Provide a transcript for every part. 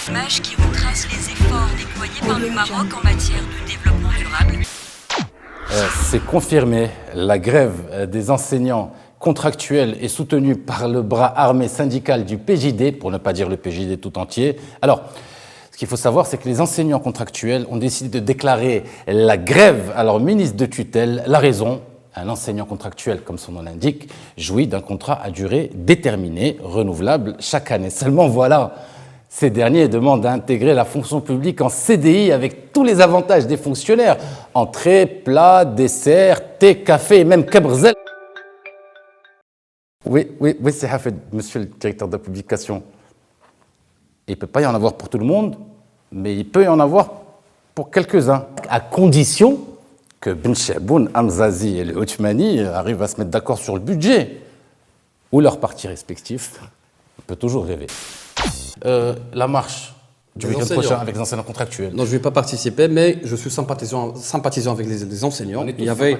Image qui retrace les efforts déployés par le Maroc en matière de développement durable. C'est confirmé, la grève des enseignants contractuels est soutenue par le bras armé syndical du PJD, pour ne pas dire le PJD tout entier. Alors, ce qu'il faut savoir, c'est que les enseignants contractuels ont décidé de déclarer la grève à leur ministre de tutelle. La raison, un enseignant contractuel, comme son nom l'indique, jouit d'un contrat à durée déterminée, renouvelable chaque année. Seulement voilà, ces derniers demandent à intégrer la fonction publique en CDI avec tous les avantages des fonctionnaires. Entrée, plat, dessert, thé, café et même cabrzel. Oui, c'est Hafed, monsieur le directeur de la publication. Il ne peut pas y en avoir pour tout le monde, mais il peut y en avoir pour quelques-uns, à condition que Ben Chaboun, Hamzazi et le Othmani arrivent à se mettre d'accord sur le budget, ou leurs partis respectifs. On peut toujours rêver. La marche du week-end prochain avec les enseignants contractuels. Non, je ne vais pas participer, mais je suis sympathisant avec les enseignants. Il y avait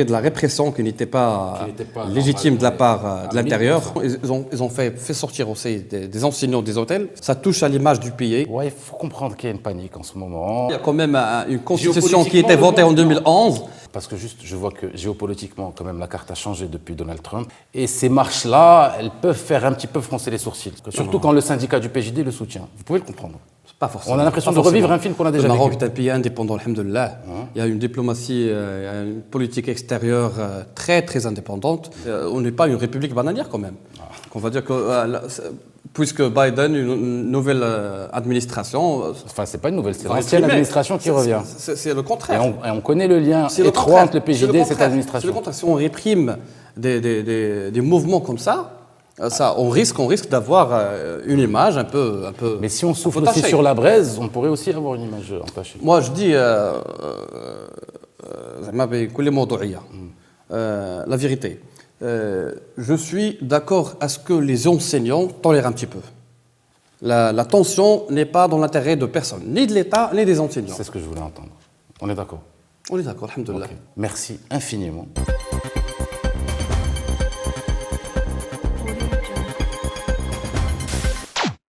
de la répression qui n'était pas légitime de la part de l'intérieur. Ils ont fait sortir aussi des enseignants des hôtels. Ça touche à l'image du pays. Ouais, il faut comprendre qu'il y a une panique en ce moment. Il y a quand même une constitution qui a été votée en 2011. Parce que juste, je vois que géopolitiquement, quand même, la carte a changé depuis Donald Trump. Et ces marches-là, elles peuvent faire un petit peu froncer les sourcils. Surtout quand le syndicat du PJD le soutient. Vous pouvez le comprendre. Pas forcément. On a l'impression de revivre un film qu'on a déjà vécu. Le Maroc est un pays indépendant, alhamdoulilah. Il y a une diplomatie, il y a une politique extérieure très, très indépendante. On n'est pas une république bananière, quand même. On va dire que, puisque Biden, une nouvelle administration... Enfin, c'est pas une nouvelle, c'est l'ancienne administration qui revient. C'est le contraire. Et on connaît le lien étroit entre le PJD et cette administration. C'est le contraire. Si on réprime des mouvements comme ça, on risque d'avoir une image un peu. Mais si on souffle aussi sur la braise, on pourrait aussi avoir une image entachée. Moi, je dis la vérité. Je suis d'accord à ce que les enseignants tolèrent un petit peu. La tension n'est pas dans l'intérêt de personne, ni de l'État, ni des enseignants. C'est ce que je voulais entendre. On est d'accord? On est d'accord, alhamdoulilah. Okay. Merci infiniment.